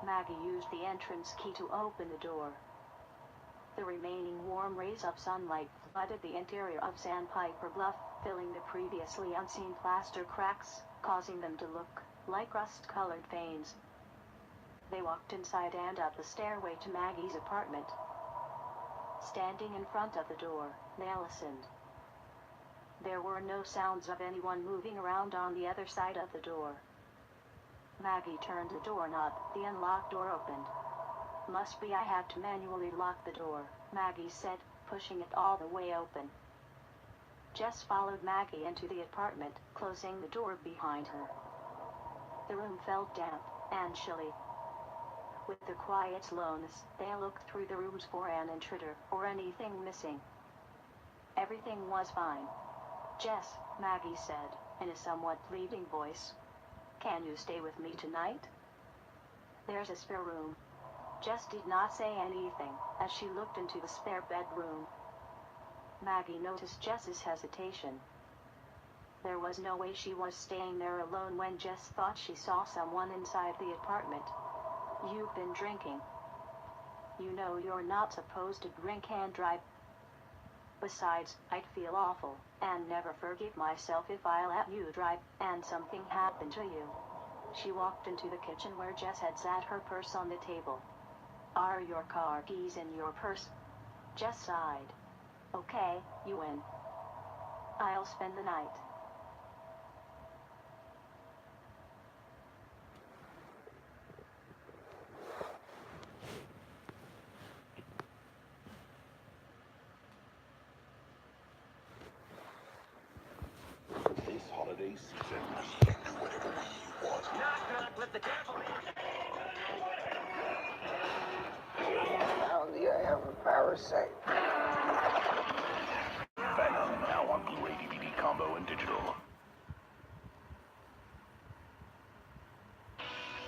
Maggie used the entrance key to open the door. The remaining warm rays of sunlight flooded the interior of Sandpiper Bluff, filling the previously unseen plaster cracks, causing them to look like rust-colored veins. They walked inside and up the stairway to Maggie's apartment. Standing in front of the door, they listened. There were no sounds of anyone moving around on the other side of the door. Maggie turned the doorknob. The unlocked door opened. Must be I had to manually lock the door, Maggie said, pushing it all the way open. Jess followed Maggie into the apartment, closing the door behind her. The room felt damp and chilly. With the quiet slowness, they looked through the rooms for an intruder or anything missing. Everything was fine. Jess, Maggie said, in a somewhat pleading voice. Can you stay with me tonight? There's a spare room. Jess did not say anything, as she looked into the spare bedroom. Maggie noticed Jess's hesitation. There was no way she was staying there alone when Jess thought she saw someone inside the apartment. You've been drinking. You know you're not supposed to drink and drive. Besides, I'd feel awful, and never forgive myself if I let you drive, and something happened to you. She walked into the kitchen where Jess had sat her purse on the table. Are your car keys in your purse? Jess sighed. Okay, you win. I'll spend the night. This holiday season, you can do whatever you want. Knock, knock, let the devil in. How do you have a parasite? Venom now on Blu-ray DVD combo and digital.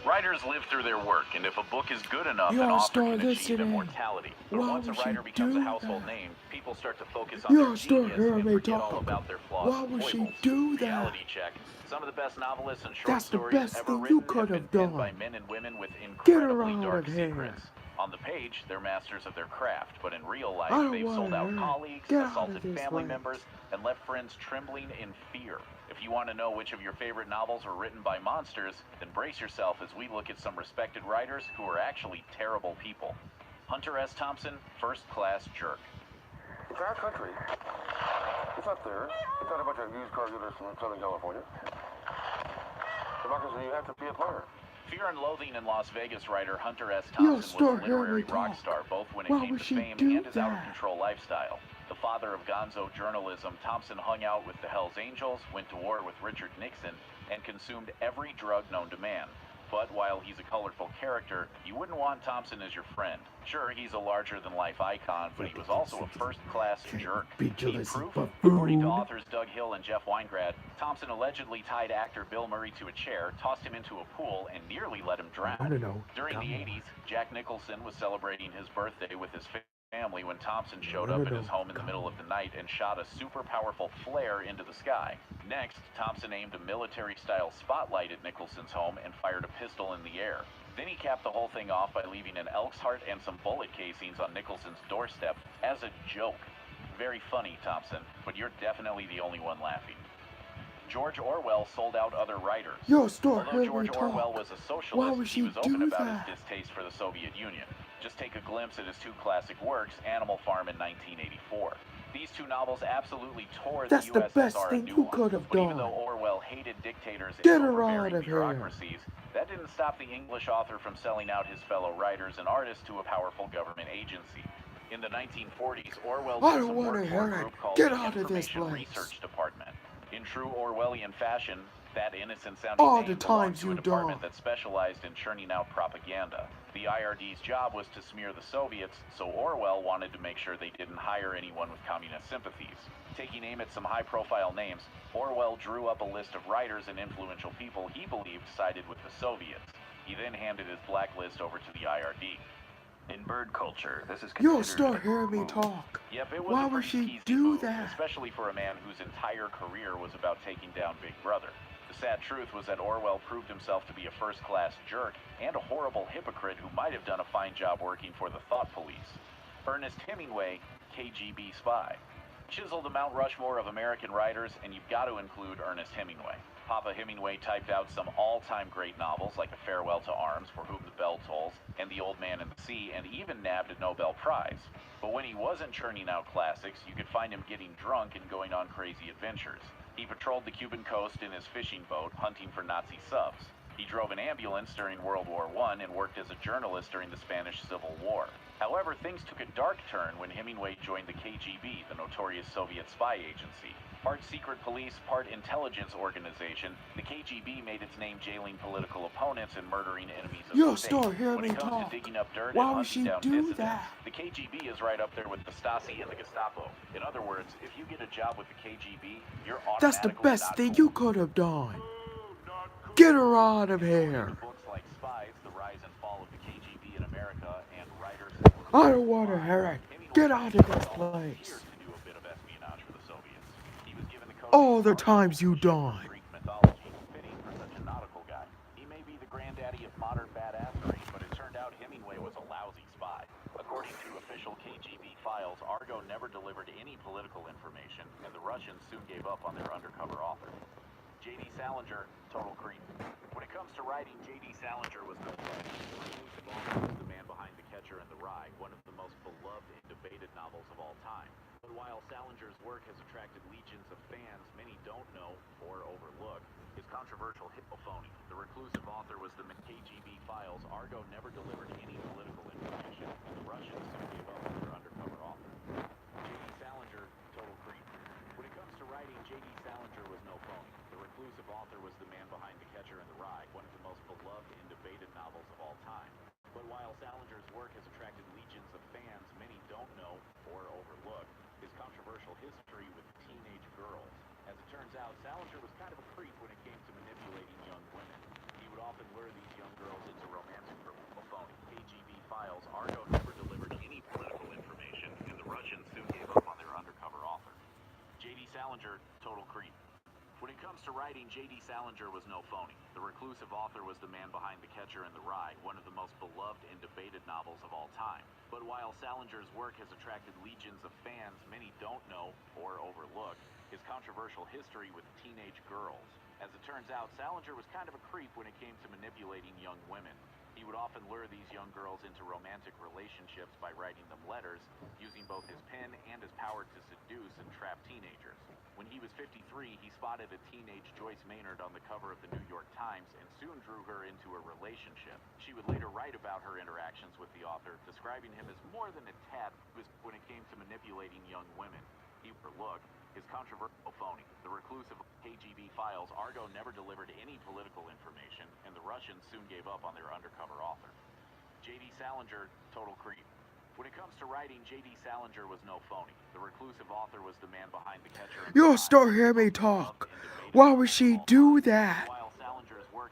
Writers live through their work, and if a book is good enough, You an all author start can achieve listening. immortality. But Why once a would she writer becomes a do household that? name, people start to focus on You their all start genius hearing and me forget all talk. about their flaws Why and would she foibles. do that? Reality check. Some of the best novelists and short That's the stories best ever thing written you could have have been penned by done. men and women with Get her incredibly out dark of here. secrets. On the page, they're masters of their craft, but in real life, I don't they've sold out wanna colleagues, get out of assaulted this family place. members, and left friends trembling in fear. If you want to know which of your favorite novels were written by monsters, then brace yourself as we look at some respected writers who are actually terrible people. Hunter S. Thompson, First Class Jerk. It's our country. It's not theirs. It's not a bunch of used car dealers from Southern California. Democracy, you have to be a player. Fear and Loathing in Las Vegas writer Hunter S. Yo, Thompson was start a literary hearing me rock talk. star both when it Why came would to she fame do and his that? out-of-control lifestyle. The father of gonzo journalism, Thompson hung out with the Hells Angels, went to war with Richard Nixon, and consumed every drug known to man. But while he's a colorful character, you wouldn't want Thompson as your friend. Sure, he's a larger-than-life icon, but he was also a first-class jerk. Need proof? According to authors Doug Hill and Jeff Weingrad, Thompson allegedly tied actor Bill Murray to a chair, tossed him into a pool, and nearly let him drown. During the 80s, Jack Nicholson was celebrating his birthday with his family when Thompson showed up at his home in the middle of the night and shot a super powerful flare into the sky. Next, Thompson aimed a military-style spotlight at Nicholson's home and fired a pistol in the air. Then he capped the whole thing off by leaving an elk's heart and some bullet casings on Nicholson's doorstep as a joke. Very funny, Thompson, but you're definitely the only one laughing. George Orwell sold out other writers. Yo, start Although hearing George me Orwell talk. was a Why socialist, would he she was open do about that? his distaste for the Soviet Union. Just take a glimpse at his two classic works, Animal Farm in 1984. These two novels absolutely tore That's the the USSR best a thing new you one. could have But even done. though Orwell hated dictators Get and her overbearing out of here. bureaucracies, that didn't stop the English author from selling out his fellow writers and artists to a powerful government agency. In the 1940s, Orwell I did don't some wanna work for a hear it. group called Get the out of this Information place. Research Department. In true Orwellian fashion, that innocent-sounding All name the belonged times to a you department done. that specialized in churning out propaganda. The IRD's job was to smear the Soviets, so Orwell wanted to make sure they didn't hire anyone with communist sympathies. Taking aim at some high-profile names, Orwell drew up a list of writers and influential people he believed sided with the Soviets. He then handed his blacklist over to the IRD. In bird culture, this is Yo, considered start a hearing me move. talk. Yep, it was Why a would pretty she skeezy do move, that? especially for a man whose entire career was about taking down Big Brother. The sad truth was that Orwell proved himself to be a first-class jerk and a horrible hypocrite who might have done a fine job working for the Thought Police. Ernest Hemingway, KGB spy. Chisel the Mount Rushmore of American writers, and you've got to include Ernest Hemingway. Papa Hemingway typed out some all-time great novels like A Farewell to Arms, For Whom the Bell Tolls, and The Old Man and the Sea, and even nabbed a Nobel Prize. But when he wasn't churning out classics, you could find him getting drunk and going on crazy adventures. He patrolled the Cuban coast in his fishing boat, hunting for Nazi subs. He drove an ambulance during World War I and worked as a journalist during the Spanish Civil War. However, things took a dark turn when Hemingway joined the KGB, the notorious Soviet spy agency. Part secret police, part intelligence organization, the KGB made its name jailing political opponents and murdering enemies of Yo, the state. start hearing When me it comes talk. to digging up dirt Why and would hunting she down do dissidents, that? the KGB is right up there with the Stasi and the Gestapo. In other words, if you get a job with the KGB, you're automatically That's the best not thing cool. you could have done. Get her out of here. Books like Spies, The Rise and Fall of the KGB in America, and Writers. I don't want to hear it. Get out of this place. To do a bit of espionage for the Soviets. He was given the code All the times you done. Greek mythology, fitting for such a nautical guy. He may be the granddaddy of modern badassery, but it turned out Hemingway was a lousy spy. According to official KGB files, Argo never delivered any political information, and the Russians soon gave up on their undercover author. J.D. Salinger, total creep. When it comes to writing, J.D. Salinger was no slouch. Reclusive Author was the man behind The Catcher in the Rye, one of the most beloved and debated novels of all time. But while Salinger's work has attracted legions of fans, many don't know or overlook his controversial Hippophony. The Reclusive Author was the KGB files. Argo never delivered any political information, and the Russians soon gave up on their undercover author. J.D. Salinger, total creep. When it comes to writing, J.D. Salinger was no phony. The Reclusive Author was the man behind The Catcher in the Rye, one of the most beloved and debated novels of all time. But while Salinger's work has attracted legions of fans, many don't know or overlook his controversial history with teenage girls. As it turns out, Salinger was kind of a creep when it came to manipulating young women. He would often lure these young girls into romantic phony. KGB files. Argo never delivered any political information, and the Russians soon gave up on their undercover author. J.D. Salinger, total creep. When it comes to writing, J.D. Salinger was no phony. The reclusive author was the man behind The Catcher in the Rye, one of the most beloved and debated novels of all time. But while Salinger's work has attracted legions of fans, many don't know or overlook his controversial history with teenage girls. As it turns out, Salinger was kind of a creep when it came to manipulating young women. He would often lure these young girls into romantic relationships by writing them letters, using both his pen and his power to seduce and trap teenagers. When he was 53, he spotted a teenage Joyce Maynard on the cover of the New York Times and soon drew her into a relationship. She would later write about her interactions with the author, describing him as more than a tad when it came to manipulating young women. He overlooked his controversial phony. The reclusive KGB files, Argo never delivered any political information, and the Russians soon gave up on their undercover author. J.D. Salinger, total creep. When it comes to writing, J.D. Salinger was no phony. The reclusive author was the man behind The Catcher in the Rye. You'll still hear me talk. Why would she do that? While Salinger's work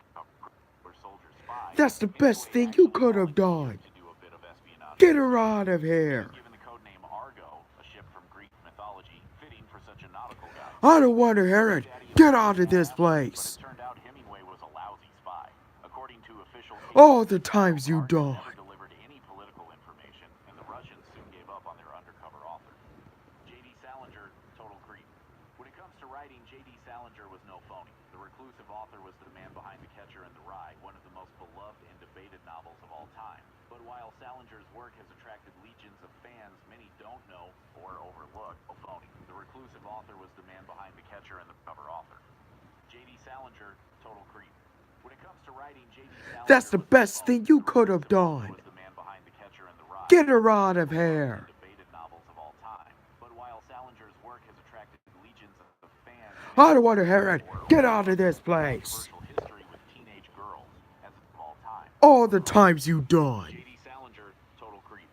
for Soldier Spy, That's the best thing you could have done. to do a bit of espionage. Get her out of here. Given the codename Argo, a ship from Greek mythology, fitting for such a nautical guy. I don't want to hear it. Get out of this place. But it turned out Hemingway was a lousy spy. According to official All the times you Argo died. never delivered any political information, and the Russians soon gave up on their undercover author. J.D. Salinger, total creep. When it comes to writing, J.D. Salinger was no phony. The reclusive author was the man behind The Catcher in the Rye, one of the most beloved and debated novels of all time. But while Salinger's work has attracted legions of fans, many don't know or overlook phony. The reclusive author was the man behind The Catcher in the cover author. J.D. Salinger, total creep. When it comes to writing, J.D. Salinger That's the was no best phony. thing you The could have reclusive author done. was the man behind The Catcher in the Rye. Get her out of here. Debated novels of all time. But while Salinger's work has attracted legions of fans, I don't want to hear it. Get out of this place. controversial history with teenage girls as of all time. All the times you died. J.D. Salinger, total creep.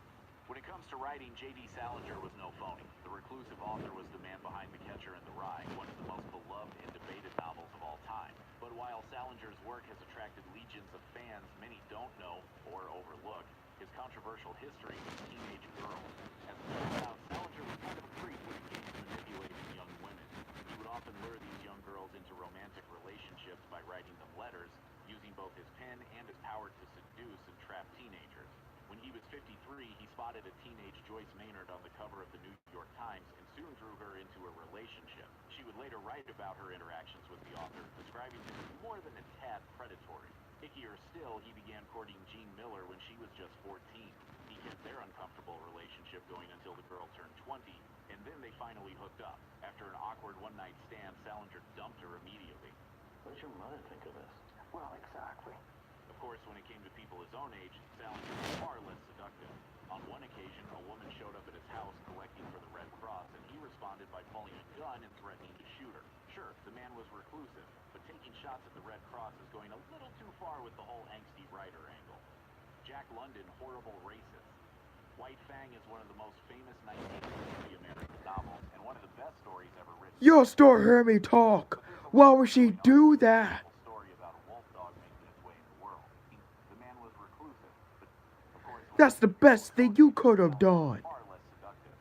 When it comes to writing, J.D. Salinger was no phony. The reclusive author was the man behind The Catcher in the Rye, one of the most beloved and debated novels of all time. But while Salinger's work has attracted legions of fans, many don't know or overlook his controversial history with teenage girls. As it turns out, Salinger was kind of a creep when it came to manipulating young women. He would often lure these young girls into romantic relationships by writing them letters, using both his pen and his power to seduce and trap teenagers. When he was 53, he spotted a teenage Joyce Maynard on the cover of the New York Times and soon drew her into a relationship. She would later write about her interactions with the author, describing him as more than a tad predatory. Ickier still, he began courting Jean Miller when she was just 14. He kept their uncomfortable relationship going until the girl turned 20, and then they finally hooked up. After an awkward one-night stand, Salinger dumped her immediately. What did your mother think of this? Well, exactly. Of course, when it came to people his own age, Salinger was far less seductive. On one occasion, a woman showed up at his house collecting for the Red Cross, and he responded by pulling a gun and threatening to shoot her. Sure, the man was reclusive, but taking shots at the Red Cross is going a little too far with the whole angsty writer angle. Jack London, horrible racist. White Fang is one of the most famous 19th century American novels, and one of the best stories ever written. You'll still hear me talk. Why would she do that? Story about a wolf dog making its way in the world. The man was reclusive, but of course, That's the best thing you could have done. far less seductive.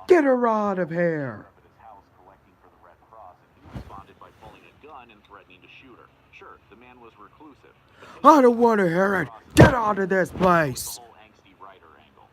Get her out of here. At his house collecting for the Red Cross, and he responded by pulling a gun and threatening to shoot her. Sure, the man was reclusive, but I don't want to hear it. Get out of this the place. whole angsty writer angle.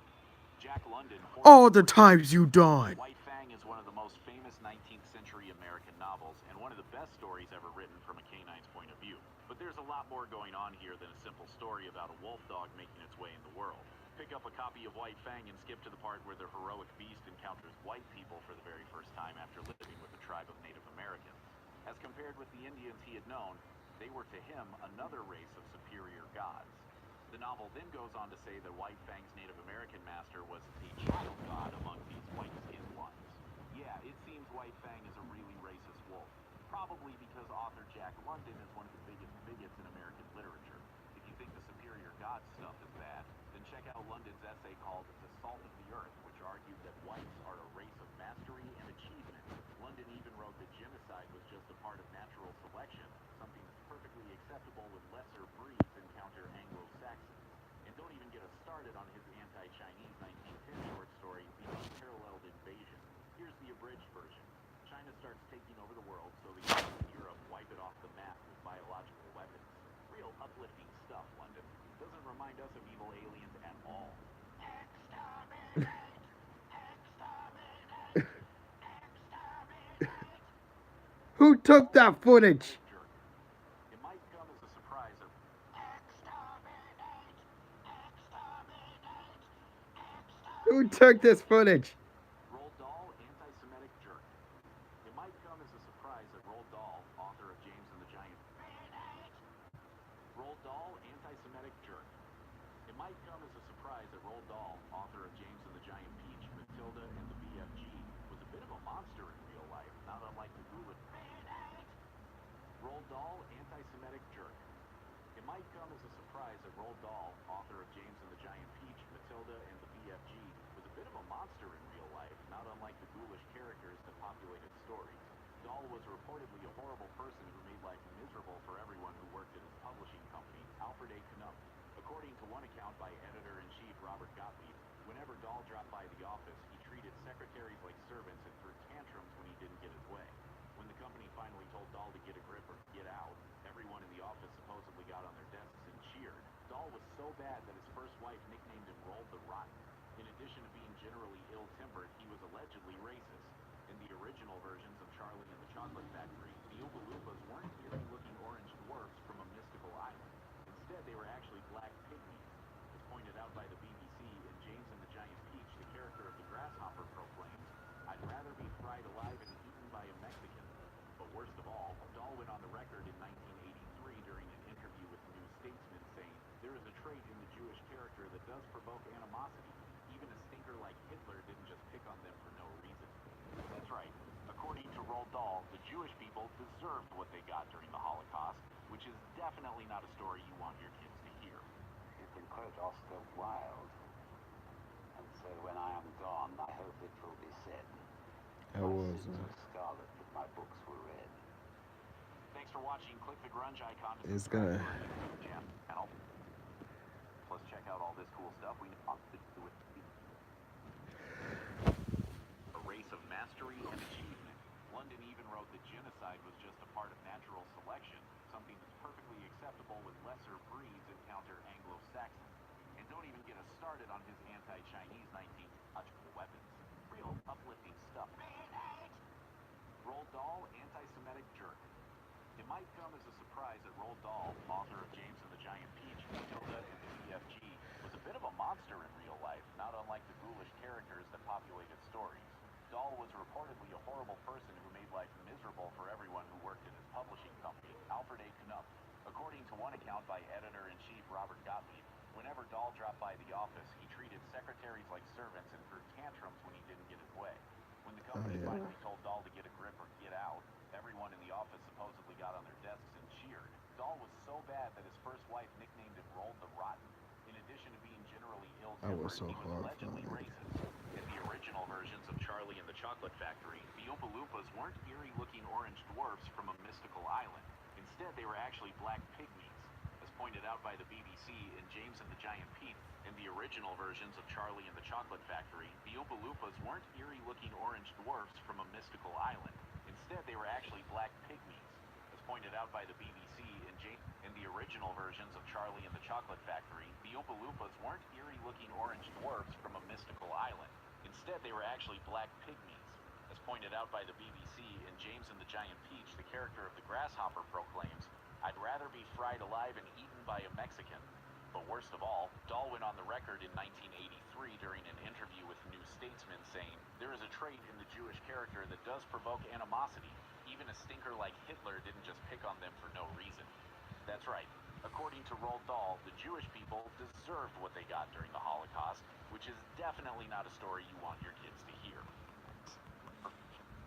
Jack London, All the times you died. White Fang is one of the most famous 19th century American novels and one of the best stories ever written from a canine's point of view. But there's a lot more going on here than a simple story about a wolf dog making its way in the world. Pick up a copy of White Fang and skip to the part where the heroic beast encounters white people for the very first time after living with a tribe of Native Americans. As compared with the Indians he had known, they were to him another race of superior gods. The novel then goes on to say that White Fang's Native American master was a child god among these white-skinned ones. Yeah, it seems White Fang is a really racist wolf. Probably because author Jack London is one of the biggest bigots in American literature. If you think the superior god stuff is bad, then check out London's essay called The Salt of the Earth, which argued that whites are a race of mastery and achievement. London even wrote that genocide was just a part of natural selection, something that's perfectly acceptable when lesser breeds encounter Anglo-Saxons. And don't even get us started on his anti-Chinese 1910 short story, The Unparalleled Invasion. Here's the abridged version. China starts taking over the world, so the US and Europe uplifting stuff, London. Doesn't remind us of evil aliens at all. Who took that footage? It might come as a surprise of Who took this footage? Roald Dahl, anti-Semitic jerk. It might come as a surprise that Roald Dahl, author of James and the Giant. Roald Dahl, anti-Semitic jerk. It might come as a surprise that Roald Dahl, author of James and the Giant Peach, Matilda, and the BFG, was a bit of a monster in real life, not unlike the ghoulish. Roald Dahl, anti-Semitic jerk. It might come as a surprise that Roald Dahl, author of James and the Giant Peach, Matilda, and the BFG, was a bit of a monster in real life, not unlike the ghoulish characters that populated stories. Dahl was reportedly a horrible person who made life miserable for everyone who worked at his publishing company, Alfred A. Knopf. According to one account by editor-in-chief Robert Gottlieb, whenever Dahl dropped by the office, he treated secretaries like servants and threw tantrums when he didn't get his way. When the company finally told Dahl to get a grip or get out, everyone in the office supposedly got on their desks and cheered. Dahl was so bad that his first wife nicknamed him Roald the Rotten. In addition to being generally ill-tempered, he was allegedly racist. In the original versions of Charlie and the Chocolate Factory, the Oompa Loompas weren't eerie-looking orange dwarfs from a mystical island. Instead, they were actually black pygmies. As pointed out by the BBC in James and the Giant Peach, the character of the grasshopper proclaims, "I'd rather be fried alive and eaten by a Mexican." But worst of all, Dahl went on the record in 1983 during an interview with New Statesman saying, "There is a trait in the Jewish character that does provoke animosity. Even a stinker like Hitler didn't just pick on them for no reason." That's right. According to Roald Dahl, the Jewish people deserved what they got during the Holocaust, which is definitely not a story you want your kids to hear. You can quote Oscar Wilde and say, "When I am gone, I hope it will be said, I my was. sins were scarlet, but my books were red." Thanks for watching. Click the grunge icon to It's subscribe gonna- to our YouTube channel. Plus, check out all this cool stuff we want to do with a race of mastery and achievement. London even wrote that genocide was just a part of natural selection, something that's perfectly acceptable when lesser breeds encounter Anglo-Saxons. And don't even get us started on his anti-Chinese 19th weapons. Real uplifting stuff. Roald Dahl, anti-Semitic jerk. It might come as a surprise that Roald Dahl, author of James and the Giant Peach, Matilda, and the BFG, was a bit of a monster in real life, not unlike the ghoulish characters that populated stories. Dahl was reportedly a horrible person who made life miserable for everyone who worked at his publishing company, Alfred A. Knopf. According to one account by editor-in-chief Robert Gottlieb, whenever Dahl dropped by the office, he treated secretaries like servants and threw tantrums when he didn't get his way. When the company finally told Dahl to get a grip or get out, everyone in the office supposedly got on their desks and cheered. Dahl was so bad that his first wife nicknamed him Roald the Rotten. In addition to being generally ill-tempered, so he was allegedly horrified. racist. In the original versions of Charlie and the Chocolate Factory, the Oompa Loompas weren't eerie-looking orange dwarfs from a mystical island. Instead, they were actually black pygmies. As pointed out by the BBC in James and the Giant Peach, in the original versions of Charlie and the Chocolate Factory, the Oompa Loompas weren't eerie-looking orange dwarfs from a mystical island. Instead, they were actually black pygmies. As pointed out by the BBC in the original versions of Charlie and the Chocolate Factory, the Oompa Loompas weren't eerie-looking orange dwarfs from a mystical island. Instead, they were actually black pygmies. As pointed out by the BBC in James and the Giant Peach, the character of the grasshopper proclaims, "I'd rather be fried alive and eaten by a Mexican." But worst of all, Dahl went on the record in 1983 during an interview with New Statesman saying, "There is a trait in the Jewish character that does provoke animosity. Even a stinker like Hitler didn't just pick on them for no reason." That's right. According to Roald Dahl, the Jewish people deserved what they got during the Holocaust, which is definitely not a story you want your kids to hear.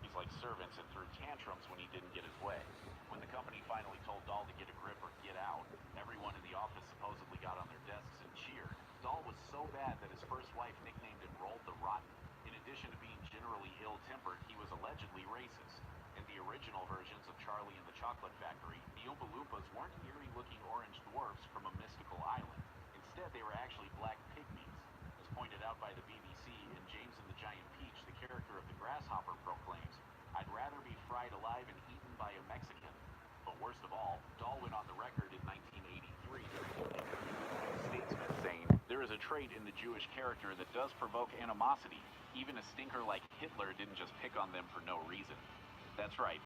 He's like servants and threw tantrums when he didn't get his way. When the company finally told Dahl to get a grip or get out, everyone in the office supposedly got on their desks and cheered. Dahl was so bad that his first wife nicknamed him Roald the Rotten. In addition to being generally ill-tempered, he was allegedly racist. In the original versions of Charlie and the Chocolate Factory, the Oompa Loompas weren't eerie-looking orange dwarfs from a mystical island. Instead, they were actually black pygmies. As pointed out by the BBC in James and the Giant Peach, the character of the grasshopper proclaims, "I'd rather be fried alive and eaten by a Mexican." But worst of all, Dahl went on the record in 1983 there is a trait in the Jewish character that does provoke animosity. Even a stinker like Hitler didn't just pick on them for no reason. That's right,